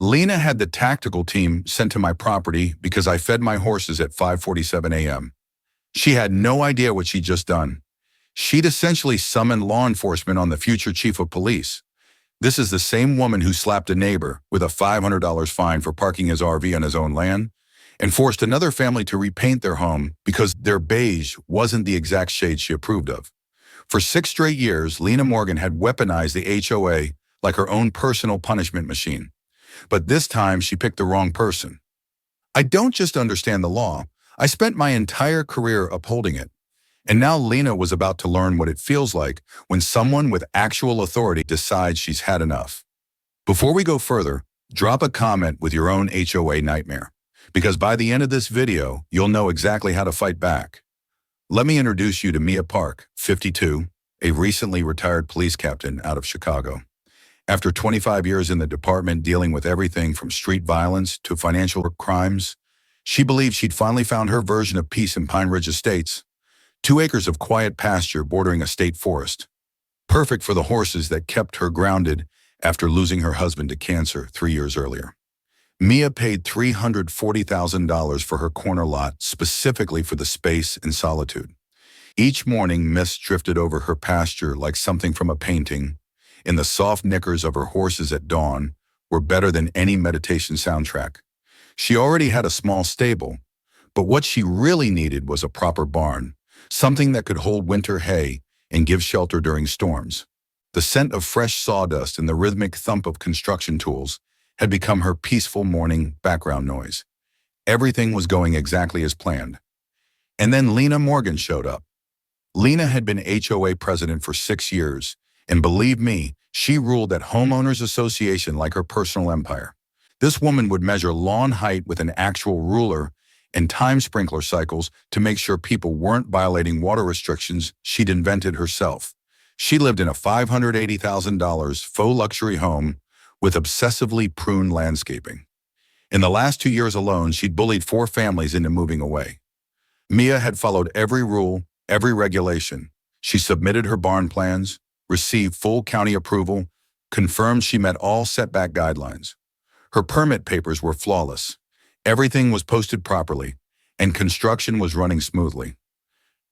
Lena had the tactical team sent to my property because I fed my horses at 5:47 a.m. She had no idea what she'd just done. She'd essentially summoned law enforcement on the future chief of police. This is the same woman who slapped a neighbor with a $500 fine for parking his RV on his own land and forced another family to repaint their home because their beige wasn't the exact shade she approved of. For 6 straight years, Lena Morgan had weaponized the HOA like her own personal punishment machine. But this time, she picked the wrong person. I don't just understand the law. I spent my entire career upholding it. And now Lena was about to learn what it feels like when someone with actual authority decides she's had enough. Before we go further, drop a comment with your own HOA nightmare, because by the end of this video, you'll know exactly how to fight back. Let me introduce you to Mia Park, 52, a recently retired police captain out of Chicago. After 25 years in the department dealing with everything from street violence to financial crimes, she believed she'd finally found her version of peace in Pine Ridge Estates, 2 acres of quiet pasture bordering a state forest. Perfect for the horses that kept her grounded after losing her husband to cancer 3 years earlier. Mia paid $340,000 for her corner lot specifically for the space and solitude. Each morning, mist drifted over her pasture like something from a painting, and the soft nickers of her horses at dawn were better than any meditation soundtrack. She already had a small stable, but what she really needed was a proper barn, something that could hold winter hay and give shelter during storms. The scent of fresh sawdust and the rhythmic thump of construction tools had become her peaceful morning background noise. Everything was going exactly as planned. And then Lena Morgan showed up. Lena had been HOA president for 6 years, and believe me, she ruled that Homeowners Association like her personal empire. This woman would measure lawn height with an actual ruler and time sprinkler cycles to make sure people weren't violating water restrictions she'd invented herself. She lived in a $580,000 faux luxury home with obsessively pruned landscaping. In the last 2 years alone, she'd bullied 4 families into moving away. Mia had followed every rule, every regulation. She submitted her barn plans, received full county approval, confirmed she met all setback guidelines. Her permit papers were flawless. Everything was posted properly, and construction was running smoothly.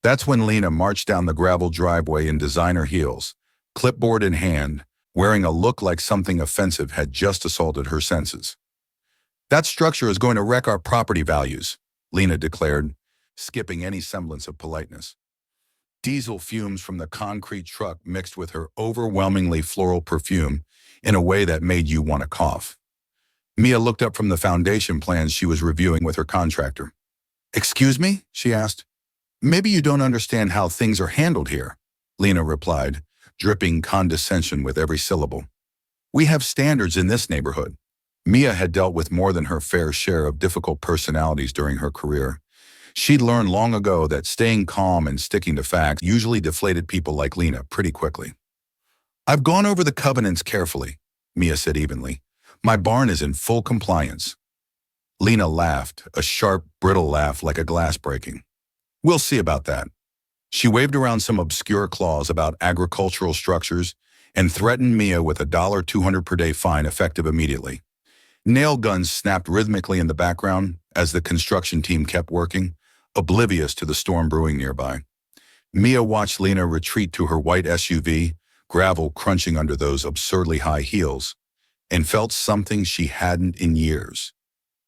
That's when Lena marched down the gravel driveway in designer heels, clipboard in hand, wearing a look like something offensive had just assaulted her senses. "That structure is going to wreck our property values," Lena declared, skipping any semblance of politeness. Diesel fumes from the concrete truck mixed with her overwhelmingly floral perfume in a way that made you want to cough. Mia looked up from the foundation plans she was reviewing with her contractor. "Excuse me?" she asked. "Maybe you don't understand how things are handled here," Lena replied, dripping condescension with every syllable. "We have standards in this neighborhood." Mia had dealt with more than her fair share of difficult personalities during her career. She'd learned long ago that staying calm and sticking to facts usually deflated people like Lena pretty quickly. "I've gone over the covenants carefully," Mia said evenly. "My barn is in full compliance." Lena laughed, a sharp, brittle laugh like a glass breaking. "We'll see about that." She waved around some obscure clause about agricultural structures and threatened Mia with a $200 per day fine effective immediately. Nail guns snapped rhythmically in the background as the construction team kept working, oblivious to the storm brewing nearby. Mia watched Lena retreat to her white SUV, gravel crunching under those absurdly high heels, and felt something she hadn't in years.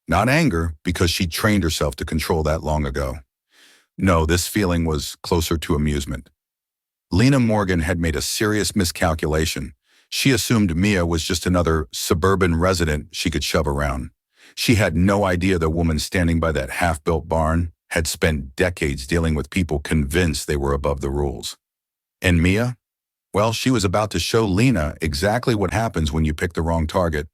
Not anger, because she'd trained herself to control that long ago. No, this feeling was closer to amusement. Lena Morgan had made a serious miscalculation. She assumed Mia was just another suburban resident she could shove around. She had no idea the woman standing by that half-built barn had spent decades dealing with people convinced they were above the rules. And Mia? Well, she was about to show Lena exactly what happens when you pick the wrong target.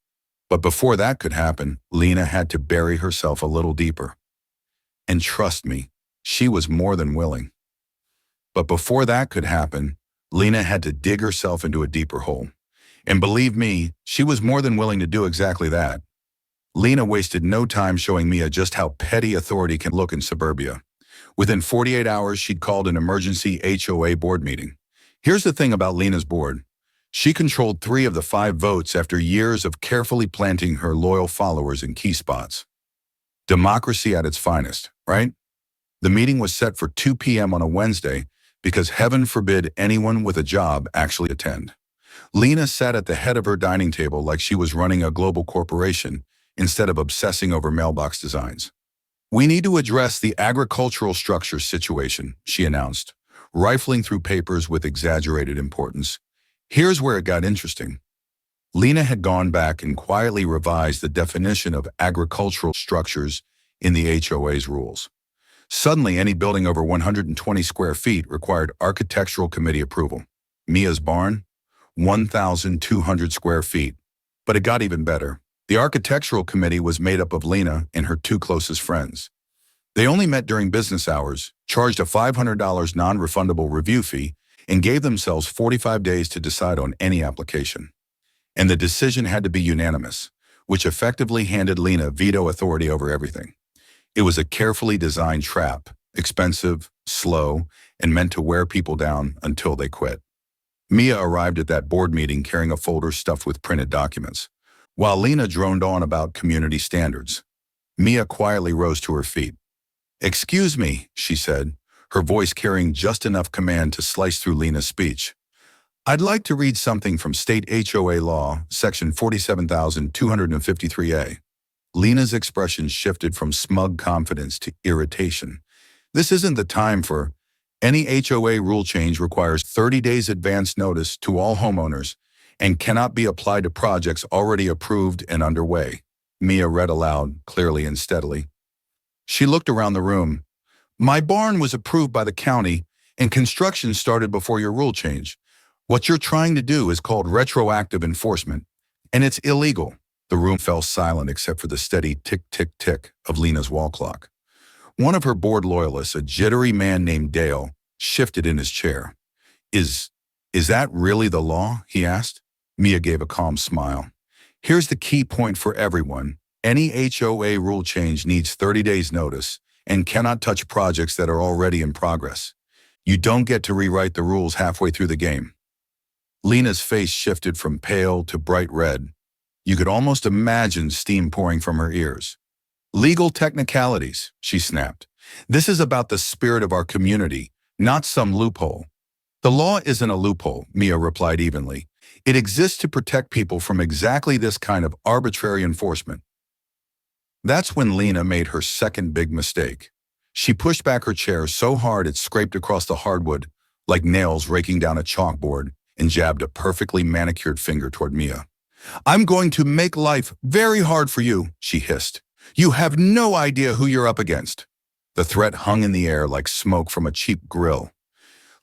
But before that could happen, Lena had to bury herself a little deeper. And trust me, she was more than willing. But before that could happen, Lena had to dig herself into a deeper hole. And believe me, she was more than willing to do exactly that. Lena wasted no time showing Mia just how petty authority can look in suburbia. Within 48 hours, she'd called an emergency HOA board meeting. Here's the thing about Lena's board. She controlled 3 of the 5 votes after years of carefully planting her loyal followers in key spots. Democracy at its finest, right? The meeting was set for 2 p.m. on a Wednesday because heaven forbid anyone with a job actually attend. Lena sat at the head of her dining table like she was running a global corporation instead of obsessing over mailbox designs. "We need to address the agricultural structure situation," she announced, rifling through papers with exaggerated importance. Here's where it got interesting. Lena had gone back and quietly revised the definition of agricultural structures in the HOA's rules. Suddenly, any building over 120 square feet required architectural committee approval. Mia's barn? 1,200 square feet. But it got even better. The architectural committee was made up of Lena and her 2 closest friends. They only met during business hours, charged a $500 non-refundable review fee, and gave themselves 45 days to decide on any application. And the decision had to be unanimous, which effectively handed Lena veto authority over everything. It was a carefully designed trap, expensive, slow, and meant to wear people down until they quit. Mia arrived at that board meeting carrying a folder stuffed with printed documents. While Lena droned on about community standards, Mia quietly rose to her feet. "Excuse me," she said, her voice carrying just enough command to slice through Lena's speech. "I'd like to read something from State HOA Law, Section 47,253A. Lena's expression shifted from smug confidence to irritation. "This isn't the time for... Any HOA rule change requires 30 days advance notice to all homeowners and cannot be applied to projects already approved and underway," Mia read aloud, clearly and steadily. She looked around the room. "My barn was approved by the county and construction started before your rule change. What you're trying to do is called retroactive enforcement, and it's illegal." The room fell silent except for the steady tick-tick-tick of Lena's wall clock. One of her board loyalists, a jittery man named Dale, shifted in his chair. Is that really the law?" he asked. Mia gave a calm smile. "Here's the key point for everyone. Any HOA rule change needs 30 days notice and cannot touch projects that are already in progress. You don't get to rewrite the rules halfway through the game." Lena's face shifted from pale to bright red. You could almost imagine steam pouring from her ears. "Legal technicalities," she snapped. "This is about the spirit of our community, not some loophole." "The law isn't a loophole," Mia replied evenly. "It exists to protect people from exactly this kind of arbitrary enforcement." That's when Lena made her second big mistake. She pushed back her chair so hard it scraped across the hardwood, like nails raking down a chalkboard, and jabbed a perfectly manicured finger toward Mia. "I'm going to make life very hard for you," she hissed. "You have no idea who you're up against." The threat hung in the air like smoke from a cheap grill.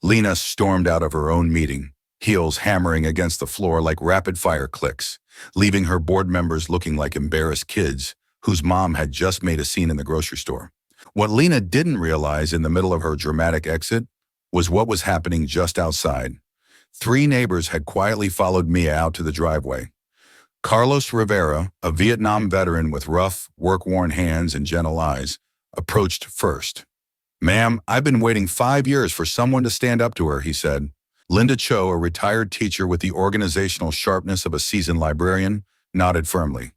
Lena stormed out of her own meeting, heels hammering against the floor like rapid-fire clicks, leaving her board members looking like embarrassed kids whose mom had just made a scene in the grocery store. What Lena didn't realize in the middle of her dramatic exit was what was happening just outside. 3 neighbors had quietly followed Mia out to the driveway. Carlos Rivera, a Vietnam veteran with rough, work-worn hands and gentle eyes, approached first. "Ma'am, I've been waiting 5 years for someone to stand up to her," he said. Linda Cho, a retired teacher with the organizational sharpness of a seasoned librarian, nodded firmly.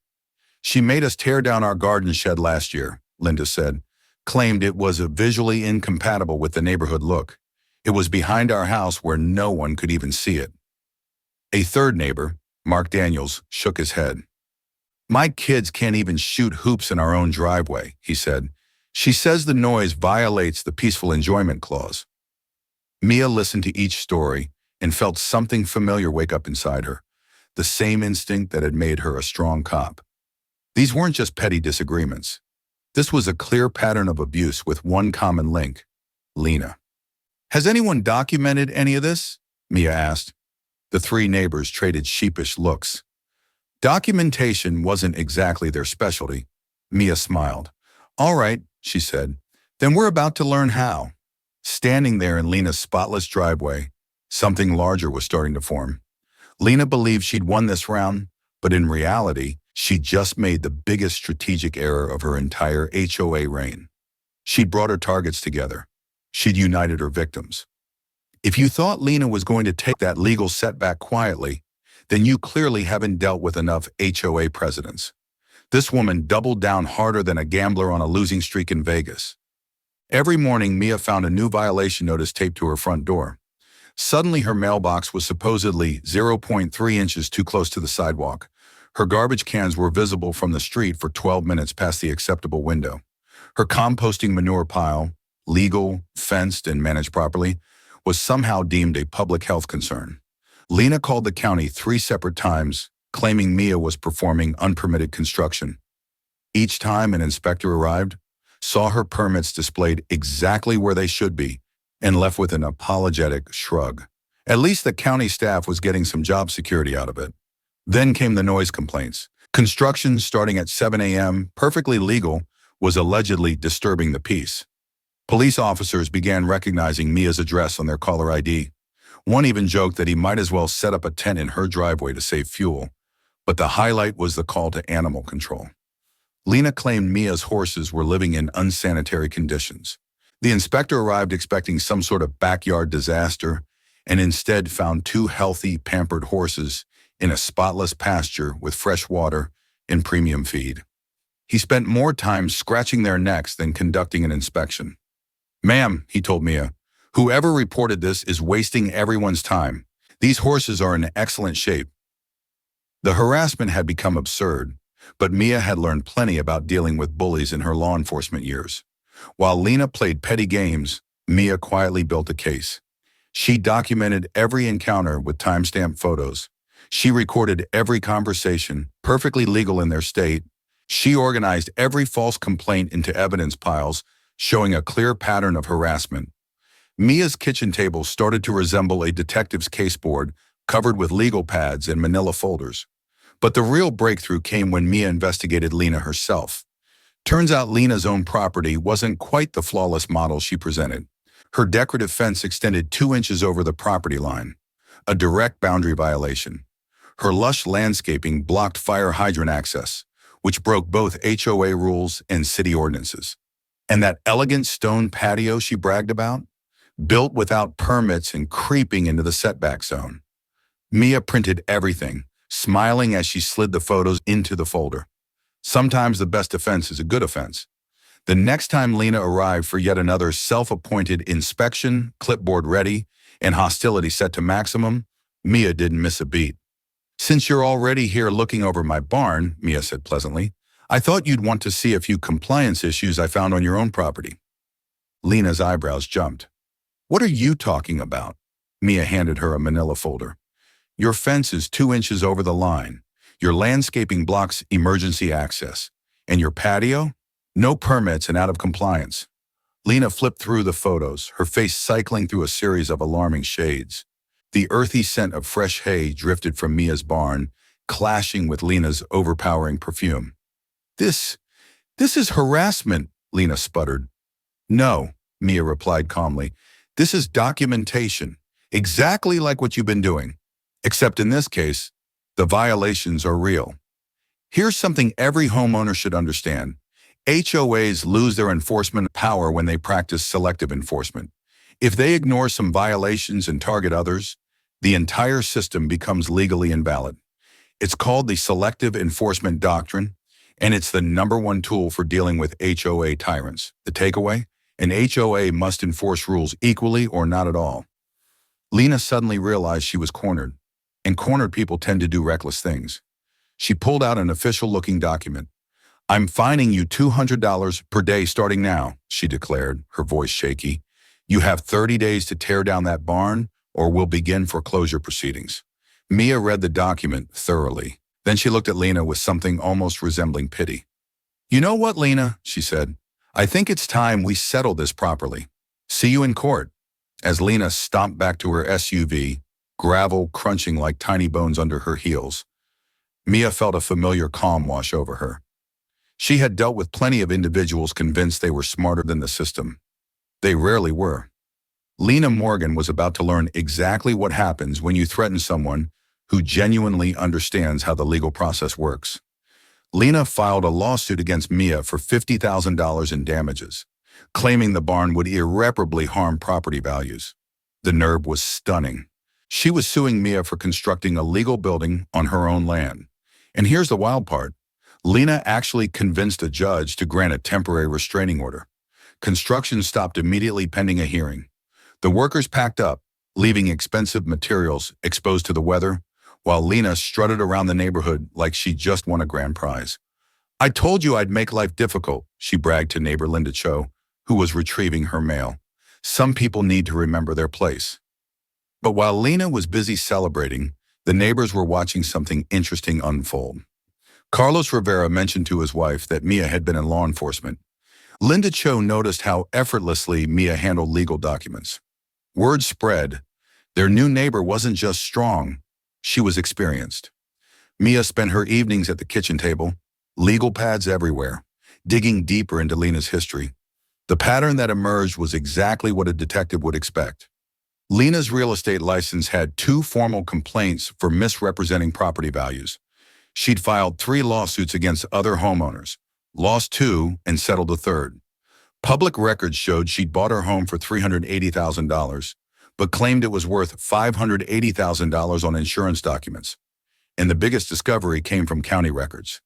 "She made us tear down our garden shed last year," Linda said, claimed it was visually incompatible with the neighborhood look. "It was behind our house where no one could even see it." A third neighbor, Mark Daniels, shook his head. "My kids can't even shoot hoops in our own driveway," he said. "She says the noise violates the peaceful enjoyment clause." Mia listened to each story and felt something familiar wake up inside her, the same instinct that had made her a strong cop. These weren't just petty disagreements. This was a clear pattern of abuse with one common link: Lena. "Has anyone documented any of this?" Mia asked. The 3 neighbors traded sheepish looks. Documentation wasn't exactly their specialty. Mia smiled. "All right," she said. "Then we're about to learn how." Standing there in Lena's spotless driveway, something larger was starting to form. Lena believed she'd won this round, but in reality, she'd just made the biggest strategic error of her entire HOA reign. She'd brought her targets together. She'd united her victims. If you thought Lena was going to take that legal setback quietly, then you clearly haven't dealt with enough HOA presidents. This woman doubled down harder than a gambler on a losing streak in Vegas. Every morning, Mia found a new violation notice taped to her front door. Suddenly, her mailbox was supposedly zero point 0.3 inches too close to the sidewalk. Her garbage cans were visible from the street for 12 minutes past the acceptable window. Her composting manure pile, legal, fenced, and managed properly, was somehow deemed a public health concern. Lena called the county 3 separate times, claiming Mia was performing unpermitted construction. Each time an inspector arrived, saw her permits displayed exactly where they should be, and left with an apologetic shrug. At least the county staff was getting some job security out of it. Then came the noise complaints. Construction starting at 7 a.m., perfectly legal, was allegedly disturbing the peace. Police officers began recognizing Mia's address on their caller ID. One even joked that he might as well set up a tent in her driveway to save fuel. But the highlight was the call to animal control. Lena claimed Mia's horses were living in unsanitary conditions. The inspector arrived expecting some sort of backyard disaster and instead found 2 healthy, pampered horses in a spotless pasture with fresh water and premium feed. He spent more time scratching their necks than conducting an inspection. "Ma'am," he told Mia, "whoever reported this is wasting everyone's time. These horses are in excellent shape." The harassment had become absurd, but Mia had learned plenty about dealing with bullies in her law enforcement years. While Lena played petty games, Mia quietly built a case. She documented every encounter with timestamp photos. She recorded every conversation, perfectly legal in their state. She organized every false complaint into evidence piles, showing a clear pattern of harassment. Mia's kitchen table started to resemble a detective's caseboard, covered with legal pads and manila folders. But the real breakthrough came when Mia investigated Lena herself. Turns out Lena's own property wasn't quite the flawless model she presented. Her decorative fence extended 2 inches over the property line, a direct boundary violation. Her lush landscaping blocked fire hydrant access, which broke both HOA rules and city ordinances. And that elegant stone patio she bragged about? Built without permits and creeping into the setback zone. Mia printed everything, smiling as she slid the photos into the folder. Sometimes the best offense is a good offense. The next time Lena arrived for yet another self-appointed inspection, clipboard ready, and hostility set to maximum, Mia didn't miss a beat. "Since you're already here looking over my barn," Mia said pleasantly, "I thought you'd want to see a few compliance issues I found on your own property." Lena's eyebrows jumped. "What are you talking about?" Mia handed her a manila folder. "Your fence is 2 inches over the line. Your landscaping blocks emergency access. And your patio? No permits and out of compliance." Lena flipped through the photos, her face cycling through a series of alarming shades. The earthy scent of fresh hay drifted from Mia's barn, clashing with Lena's overpowering perfume. This is harassment," Lena sputtered. "No," Mia replied calmly. "This is documentation, exactly like what you've been doing. Except in this case, the violations are real. Here's something every homeowner should understand. HOAs lose their enforcement power when they practice selective enforcement. If they ignore some violations and target others, the entire system becomes legally invalid. It's called the Selective Enforcement Doctrine, and it's the #1 tool for dealing with HOA tyrants. The takeaway? An HOA must enforce rules equally or not at all." Lena suddenly realized she was cornered, and cornered people tend to do reckless things. She pulled out an official-looking document. "I'm fining you $200 per day starting now," she declared, her voice shaky. "You have 30 days to tear down that barn, or we'll begin foreclosure proceedings." Mia read the document thoroughly. Then she looked at Lena with something almost resembling pity. "You know what, Lena," she said, "I think it's time we settle this properly. See you in court." As Lena stomped back to her SUV, gravel crunching like tiny bones under her heels, Mia felt a familiar calm wash over her. She had dealt with plenty of individuals convinced they were smarter than the system. They rarely were. Lena Morgan was about to learn exactly what happens when you threaten someone who genuinely understands how the legal process works. Lena filed a lawsuit against Mia for $50,000 in damages, claiming the barn would irreparably harm property values. The nerve was stunning. She was suing Mia for constructing a legal building on her own land. And here's the wild part. Lena actually convinced a judge to grant a temporary restraining order. Construction stopped immediately pending a hearing. The workers packed up, leaving expensive materials exposed to the weather, while Lena strutted around the neighborhood like she just won a grand prize. "I told you I'd make life difficult," she bragged to neighbor Linda Cho, who was retrieving her mail. Some people need to remember their place. But while Lena was busy celebrating, the neighbors were watching something interesting unfold. Carlos Rivera mentioned to his wife that Mia had been in law enforcement. Linda Cho noticed how effortlessly Mia handled legal documents. Word spread. Their new neighbor wasn't just strong, she was experienced. Mia spent her evenings at the kitchen table, legal pads everywhere, digging deeper into Lena's history. The pattern that emerged was exactly what a detective would expect. Lena's real estate license had 2 formal complaints for misrepresenting property values. She'd filed 3 lawsuits against other homeowners, lost 2, and settled a third. Public records showed she'd bought her home for $380,000, but claimed it was worth $580,000 on insurance documents. And the biggest discovery came from county records.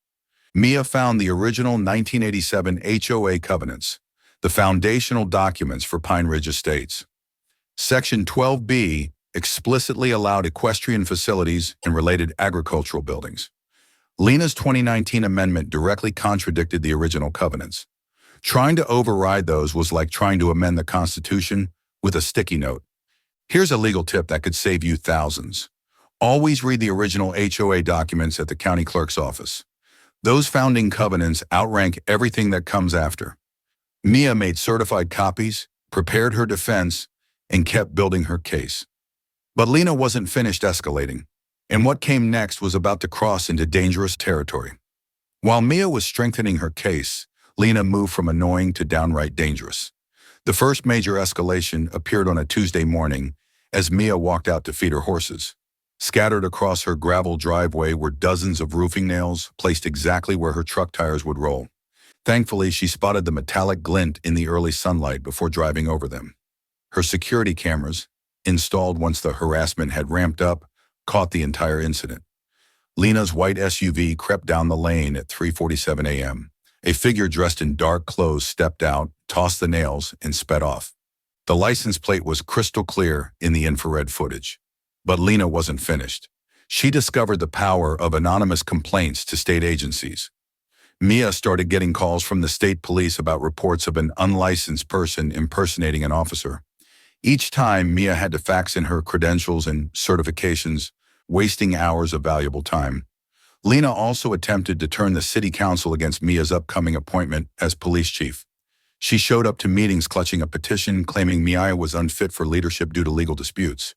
Mia found the original 1987 HOA covenants, the foundational documents for Pine Ridge Estates. Section 12B explicitly allowed equestrian facilities and related agricultural buildings. Lena's 2019 amendment directly contradicted the original covenants. Trying to override those was like trying to amend the Constitution with a sticky note. Here's a legal tip that could save you thousands. Always read the original HOA documents at the county clerk's office. Those founding covenants outrank everything that comes after. Mia made certified copies, prepared her defense, and kept building her case. But Lena wasn't finished escalating, and what came next was about to cross into dangerous territory. While Mia was strengthening her case, Lena moved from annoying to downright dangerous. The first major escalation appeared on a Tuesday morning as Mia walked out to feed her horses. Scattered across her gravel driveway were dozens of roofing nails placed exactly where her truck tires would roll. Thankfully, she spotted the metallic glint in the early sunlight before driving over them. Her security cameras, installed once the harassment had ramped up, caught the entire incident. Lena's white SUV crept down the lane at 3:47 a.m. A figure dressed in dark clothes stepped out, tossed the nails, and sped off. The license plate was crystal clear in the infrared footage. But Lena wasn't finished. She discovered the power of anonymous complaints to state agencies. Mia started getting calls from the state police about reports of an unlicensed person impersonating an officer. Each time, Mia had to fax in her credentials and certifications, wasting hours of valuable time. Lena also attempted to turn the city council against Mia's upcoming appointment as police chief. She showed up to meetings clutching a petition claiming Mia was unfit for leadership due to legal disputes.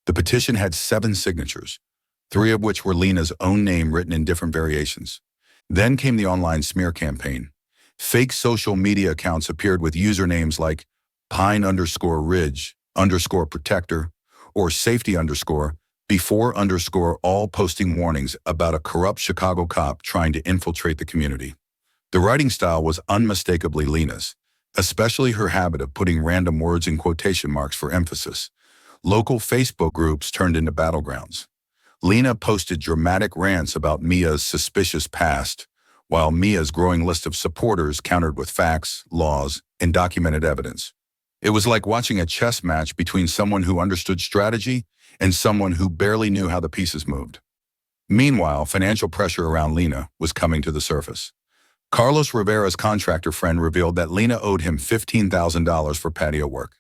The petition had 7 signatures, 3 of which were Lena's own name written in different variations. Then came the online smear campaign. Fake social media accounts appeared with usernames like Pine_Ridge_Protector or Safety_Before_, all posting warnings about a corrupt Chicago cop trying to infiltrate the community. The writing style was unmistakably Lena's, especially her habit of putting random words in quotation marks for emphasis. Local Facebook groups turned into battlegrounds. Lena posted dramatic rants about Mia's suspicious past, while Mia's growing list of supporters countered with facts, laws, and documented evidence. It was like watching a chess match between someone who understood strategy and someone who barely knew how the pieces moved. Meanwhile, financial pressure around Lena was coming to the surface. Carlos Rivera's contractor friend revealed that Lena owed him $15,000 for patio work.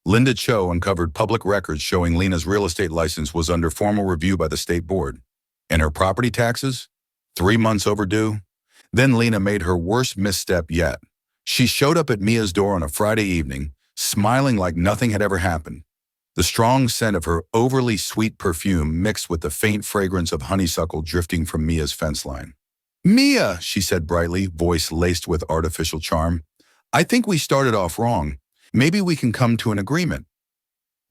Linda Cho uncovered public records showing Lena's real estate license was under formal review by the state board. And her property taxes? 3 months overdue? Then Lena made her worst misstep yet. She showed up at Mia's door on a Friday evening, smiling like nothing had ever happened. The strong scent of her overly sweet perfume mixed with the faint fragrance of honeysuckle drifting from Mia's fence line. "Mia," she said brightly, voice laced with artificial charm, "I think we started off wrong. Maybe we can come to an agreement."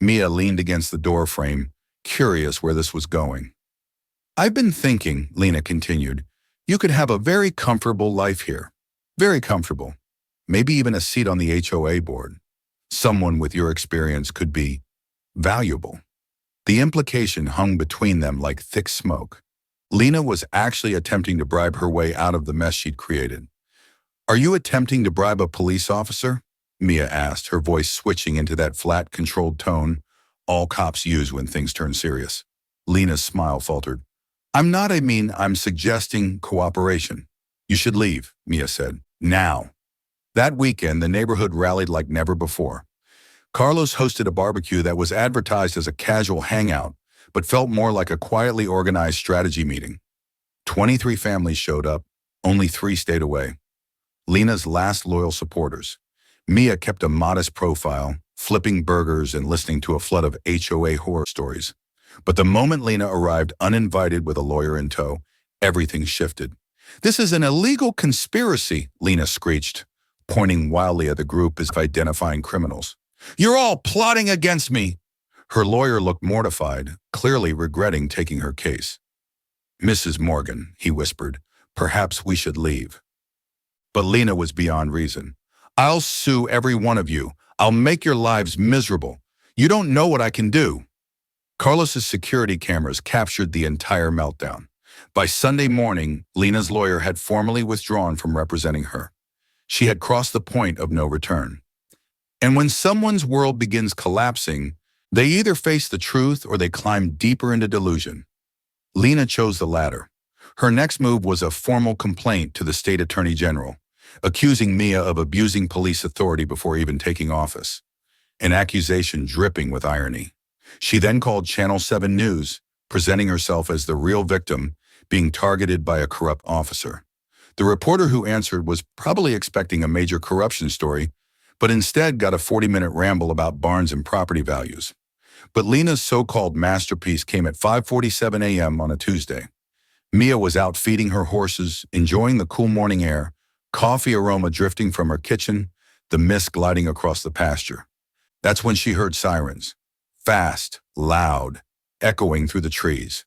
Mia leaned against the door frame, curious where this was going. "I've been thinking," Lena continued, "you could have a very comfortable life here. Very comfortable. Maybe even a seat on the HOA board. Someone with your experience could be valuable." The implication hung between them like thick smoke. Lena was actually attempting to bribe her way out of the mess she'd created. "Are you attempting to bribe a police officer?" Mia asked, her voice switching into that flat, controlled tone all cops use when things turn serious. Lena's smile faltered. I'm suggesting cooperation. You should leave," Mia said. "Now." That weekend, the neighborhood rallied like never before. Carlos hosted a barbecue that was advertised as a casual hangout, but felt more like a quietly organized strategy meeting. 23 families showed up, only 3 stayed away. Lena's last loyal supporters. Mia kept a modest profile, flipping burgers and listening to a flood of HOA horror stories. But the moment Lena arrived uninvited with a lawyer in tow, everything shifted. "This is an illegal conspiracy," Lena screeched, pointing wildly at the group as if identifying criminals. "You're all plotting against me." Her lawyer looked mortified, clearly regretting taking her case. "Mrs. Morgan," he whispered, "perhaps we should leave." But Lena was beyond reason. "I'll sue every one of you. I'll make your lives miserable. You don't know what I can do." Carlos's security cameras captured the entire meltdown. By Sunday morning, Lena's lawyer had formally withdrawn from representing her. She had crossed the point of no return. And when someone's world begins collapsing, they either face the truth or they climb deeper into delusion. Lena chose the latter. Her next move was a formal complaint to the state attorney general, accusing Mia of abusing police authority before even taking office, an accusation dripping with irony. She then called Channel 7 News, presenting herself as the real victim, being targeted by a corrupt officer. The reporter who answered was probably expecting a major corruption story, but instead got a 40-minute ramble about barns and property values. But Lena's so-called masterpiece came at 5:47 a.m. on a Tuesday. Mia was out feeding her horses, enjoying the cool morning air, coffee aroma drifting from her kitchen, the mist gliding across the pasture. That's when she heard sirens. Fast, loud, echoing through the trees.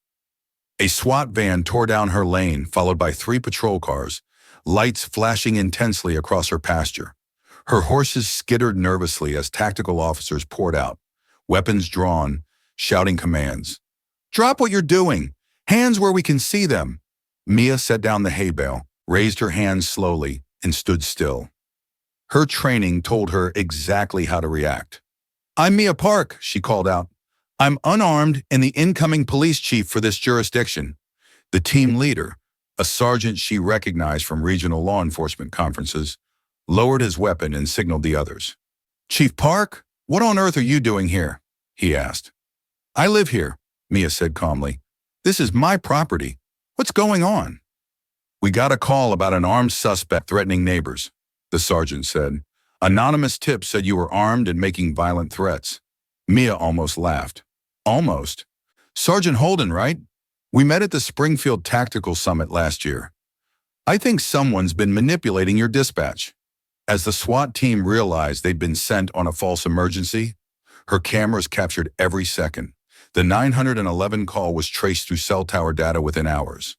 A SWAT van tore down her lane, followed by 3 patrol cars, lights flashing intensely across her pasture. Her horses skittered nervously as tactical officers poured out, weapons drawn, shouting commands. "Drop what you're doing! Hands where we can see them!" Mia set down the hay bale, raised her hands slowly, and stood still. Her training told her exactly how to react. "I'm Mia Park," she called out. "I'm unarmed and the incoming police chief for this jurisdiction." The team leader, a sergeant she recognized from regional law enforcement conferences, lowered his weapon and signaled the others. "Chief Park, what on earth are you doing here?" he asked. "I live here," Mia said calmly. "This is my property. What's going on?" "We got a call about an armed suspect threatening neighbors," the sergeant said. "Anonymous tip said you were armed and making violent threats." Mia almost laughed. "Almost? Sergeant Holden, right? We met at the Springfield Tactical Summit last year. I think someone's been manipulating your dispatch." As the SWAT team realized they'd been sent on a false emergency, her cameras captured every second. The 911 call was traced through cell tower data within hours.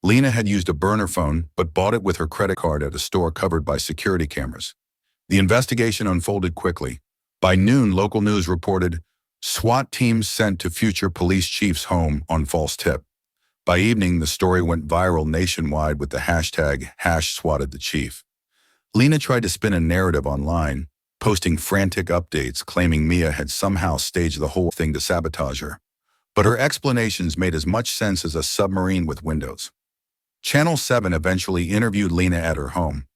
Lena had used a burner phone, but bought it with her credit card at a store covered by security cameras. The investigation unfolded quickly. By noon, local news reported, SWAT teams sent to future police chief's home on false tip. By evening, the story went viral nationwide with the hashtag #SwatedTheChief. Lena tried to spin a narrative online, posting frantic updates claiming Mia had somehow staged the whole thing to sabotage her. But her explanations made as much sense as a submarine with windows. Channel 7 eventually interviewed Lena at her home.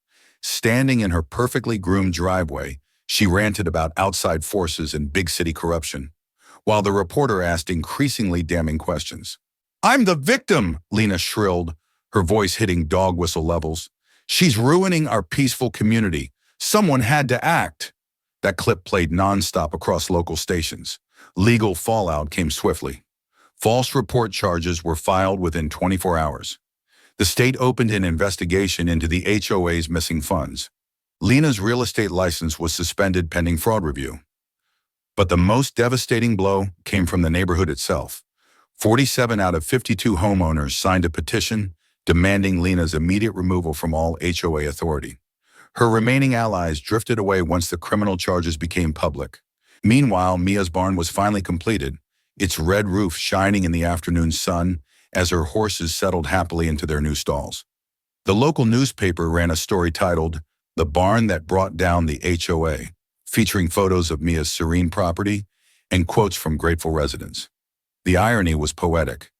Standing in her perfectly groomed driveway, she ranted about outside forces and big city corruption, while the reporter asked increasingly damning questions. "I'm the victim," Lena shrilled, her voice hitting dog whistle levels. "She's ruining our peaceful community. Someone had to act." That clip played nonstop across local stations. Legal fallout came swiftly. False report charges were filed within 24 hours. The state opened an investigation into the HOA's missing funds. Lena's real estate license was suspended pending fraud review. But the most devastating blow came from the neighborhood itself. 47 out of 52 homeowners signed a petition demanding Lena's immediate removal from all HOA authority. Her remaining allies drifted away once the criminal charges became public. Meanwhile, Mia's barn was finally completed, its red roof shining in the afternoon sun as her horses settled happily into their new stalls. The local newspaper ran a story titled, "The Barn That Brought Down the HOA," featuring photos of Mia's serene property and quotes from grateful residents. The irony was poetic.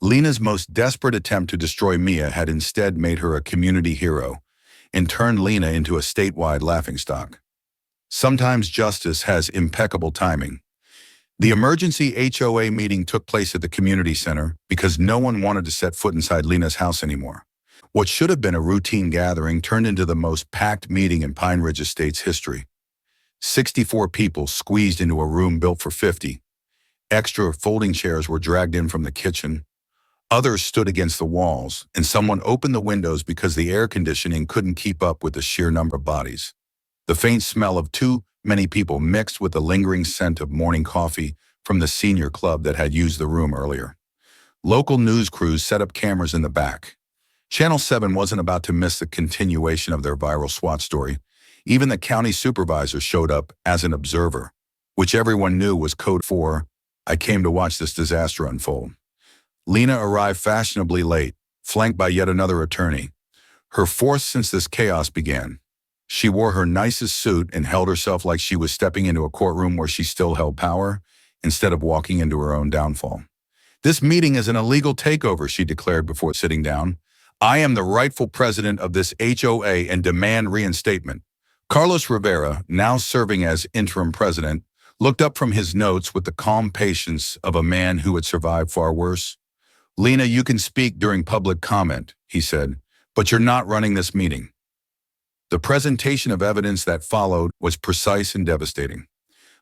Lena's most desperate attempt to destroy Mia had instead made her a community hero and turned Lena into a statewide laughingstock. Sometimes justice has impeccable timing. The emergency HOA meeting took place at the community center because no one wanted to set foot inside Lena's house anymore. What should have been a routine gathering turned into the most packed meeting in Pine Ridge Estate's history. 64 people squeezed into a room built for 50. Extra folding chairs were dragged in from the kitchen. Others stood against the walls, and someone opened the windows because the air conditioning couldn't keep up with the sheer number of bodies. The faint smell of too many people mixed with the lingering scent of morning coffee from the senior club that had used the room earlier. Local news crews set up cameras in the back. Channel 7 wasn't about to miss the continuation of their viral SWAT story. Even the county supervisor showed up as an observer, which everyone knew was code for, "I came to watch this disaster unfold." Lena arrived fashionably late, flanked by yet another attorney, her fourth since this chaos began. She wore her nicest suit and held herself like she was stepping into a courtroom where she still held power, instead of walking into her own downfall. "This meeting is an illegal takeover," she declared before sitting down. "I am the rightful president of this HOA and demand reinstatement." Carlos Rivera, now serving as interim president, looked up from his notes with the calm patience of a man who had survived far worse. "Lena, you can speak during public comment," he said, "but you're not running this meeting." The presentation of evidence that followed was precise and devastating.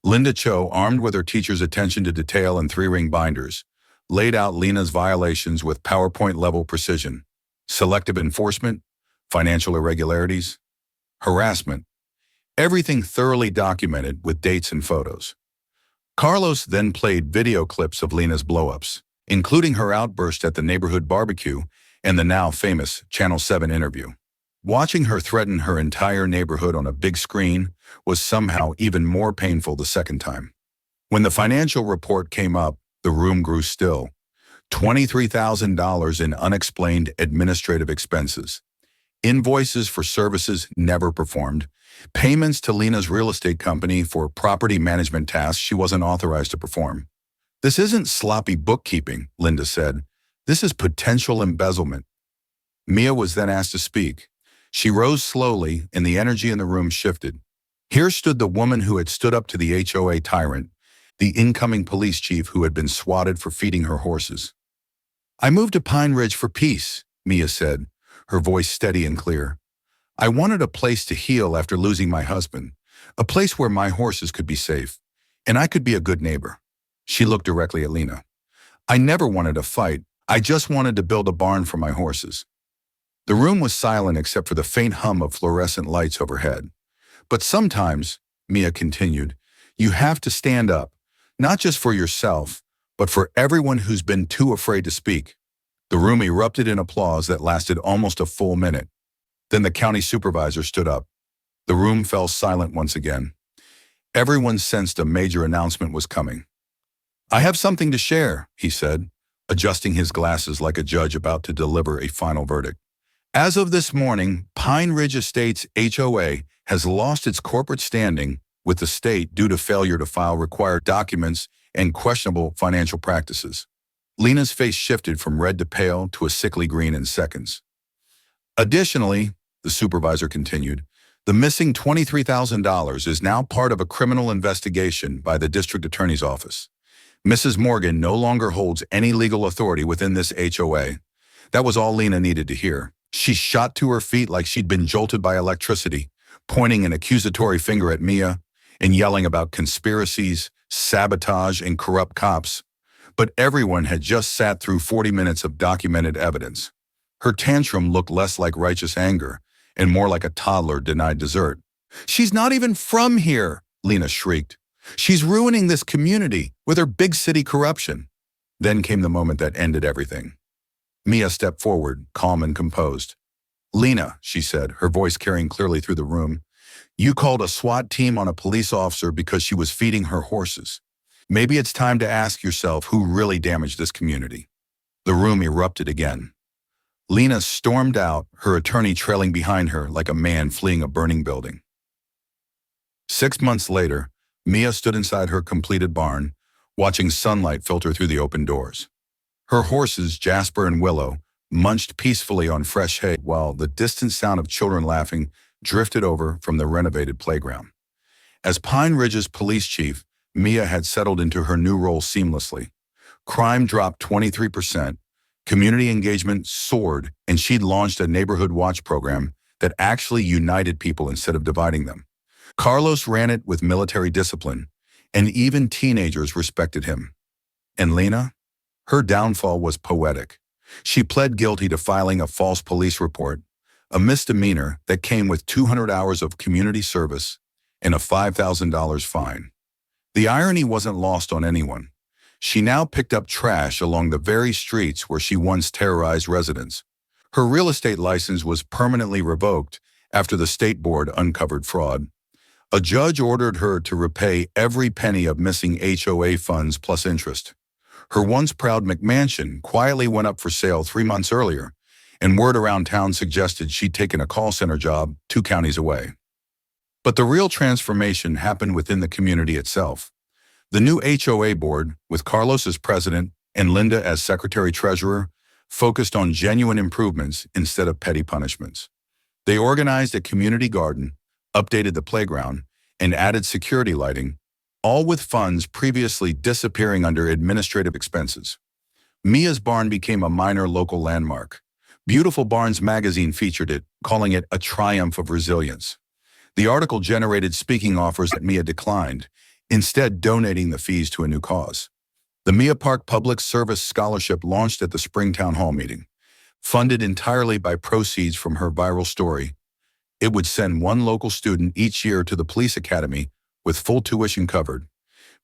Linda Cho, armed with her teacher's attention to detail and three-ring binders, laid out Lena's violations with PowerPoint-level precision. Selective enforcement, financial irregularities, harassment, everything thoroughly documented with dates and photos. Carlos then played video clips of Lena's blow-ups, including her outburst at the neighborhood barbecue and the now famous Channel 7 interview. Watching her threaten her entire neighborhood on a big screen was somehow even more painful the second time. When the financial report came up, the room grew still. $23,000 in unexplained administrative expenses, invoices for services never performed, payments to Lena's real estate company for property management tasks she wasn't authorized to perform. "This isn't sloppy bookkeeping," Linda said. "This is potential embezzlement." Mia was then asked to speak. She rose slowly, and the energy in the room shifted. Here stood the woman who had stood up to the HOA tyrant, the incoming police chief who had been swatted for feeding her horses. "I moved to Pine Ridge for peace," Mia said, her voice steady and clear. "I wanted a place to heal after losing my husband, a place where my horses could be safe, and I could be a good neighbor." She looked directly at Lena. "I never wanted a fight. I just wanted to build a barn for my horses." The room was silent except for the faint hum of fluorescent lights overhead. "But sometimes," Mia continued, "you have to stand up, not just for yourself, but for everyone who's been too afraid to speak." The room erupted in applause that lasted almost a full minute. Then the county supervisor stood up. The room fell silent once again. Everyone sensed a major announcement was coming. "I have something to share," he said, adjusting his glasses like a judge about to deliver a final verdict. "As of this morning, Pine Ridge Estates HOA has lost its corporate standing with the state due to failure to file required documents and questionable financial practices." Lena's face shifted from red to pale to a sickly green in seconds. "Additionally," the supervisor continued, "the missing $23,000 is now part of a criminal investigation by the district attorney's office. Mrs. Morgan no longer holds any legal authority within this HOA." That was all Lena needed to hear. She shot to her feet like she'd been jolted by electricity, pointing an accusatory finger at Mia and yelling about conspiracies, sabotage, and corrupt cops. But everyone had just sat through 40 minutes of documented evidence. Her tantrum looked less like righteous anger and more like a toddler denied dessert. "She's not even from here," Lena shrieked. "She's ruining this community with her big city corruption." Then came the moment that ended everything. Mia stepped forward, calm and composed. "Lena," she said, her voice carrying clearly through the room, "you called a SWAT team on a police officer because she was feeding her horses. Maybe it's time to ask yourself who really damaged this community. The room erupted again. Lena stormed out, her attorney trailing behind her like a man fleeing a burning building. 6 months later, Mia stood inside her completed barn, watching sunlight filter through the open doors. Her horses, Jasper and Willow, munched peacefully on fresh hay while the distant sound of children laughing drifted over from the renovated playground. As Pine Ridge's police chief, Mia had settled into her new role seamlessly. Crime dropped 23%, community engagement soared, and she'd launched a neighborhood watch program that actually united people instead of dividing them. Carlos ran it with military discipline, and even teenagers respected him. And Lena? Her downfall was poetic. She pled guilty to filing a false police report, a misdemeanor that came with 200 hours of community service and a $5,000 fine. The irony wasn't lost on anyone. She now picked up trash along the very streets where she once terrorized residents. Her real estate license was permanently revoked after the state board uncovered fraud. A judge ordered her to repay every penny of missing HOA funds plus interest. Her once proud McMansion quietly went up for sale 3 months earlier, and word around town suggested she'd taken a call center job 2 counties away. But the real transformation happened within the community itself. The new HOA board, with Carlos as president and Linda as secretary-treasurer, focused on genuine improvements instead of petty punishments. They organized a community garden, updated the playground, and added security lighting, all with funds previously disappearing under administrative expenses. Mia's barn became a minor local landmark. Beautiful Barns magazine featured it, calling it a triumph of resilience. The article generated speaking offers that Mia declined, instead donating the fees to a new cause. The Mia Park Public Service Scholarship launched at the Spring Town Hall meeting. Funded entirely by proceeds from her viral story, it would send 1 local student each year to the police academy with full tuition covered.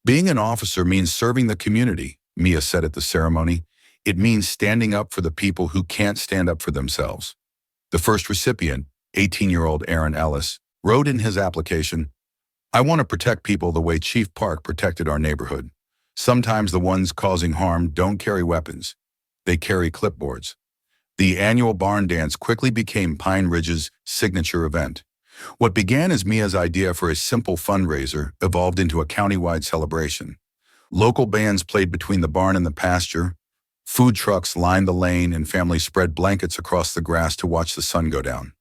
Being an officer means serving the community, Mia said at the ceremony. It means standing up for the people who can't stand up for themselves. The first recipient, 18-year-old Aaron Ellis, wrote in his application, "I want to protect people the way Chief Park protected our neighborhood. Sometimes the ones causing harm don't carry weapons. They carry clipboards." The annual barn dance quickly became Pine Ridge's signature event. What began as Mia's idea for a simple fundraiser evolved into a countywide celebration. Local bands played between the barn and the pasture. Food trucks lined the lane and families spread blankets across the grass to watch the sun go down.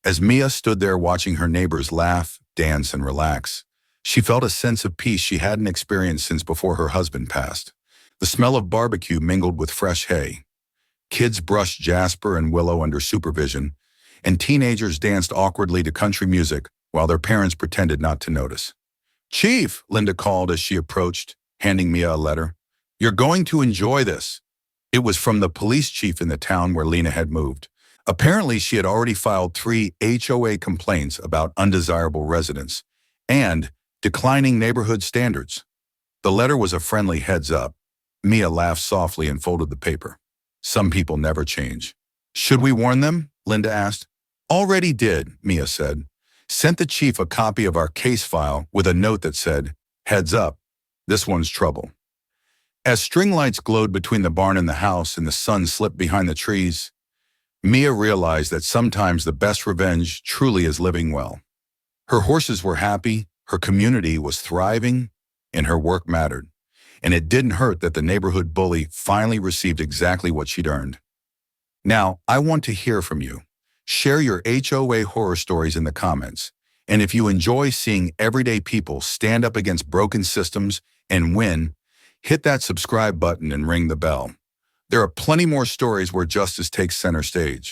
As Mia stood there watching her neighbors laugh, dance, and relax, she felt a sense of peace she hadn't experienced since before her husband passed. The smell of barbecue mingled with fresh hay. Kids brushed Jasper and Willow under supervision, and teenagers danced awkwardly to country music while their parents pretended not to notice. "Chief," Linda called as she approached, handing Mia a letter. "You're going to enjoy this." It was from the police chief in the town where Lena had moved. Apparently, she had already filed 3 HOA complaints about undesirable residents and declining neighborhood standards. The letter was a friendly heads up. Mia laughed softly and folded the paper. Some people never change. "Should we warn them?" Linda asked. "Already did," Mia said. "Sent the chief a copy of our case file with a note that said, 'Heads up, this one's trouble.'" As string lights glowed between the barn and the house and the sun slipped behind the trees, Mia realized that sometimes the best revenge truly is living well. Her horses were happy, her community was thriving, and her work mattered. And it didn't hurt that the neighborhood bully finally received exactly what she'd earned. Now, I want to hear from you. Share your HOA horror stories in the comments. And if you enjoy seeing everyday people stand up against broken systems and win, hit that subscribe button and ring the bell. There are plenty more stories where justice takes center stage.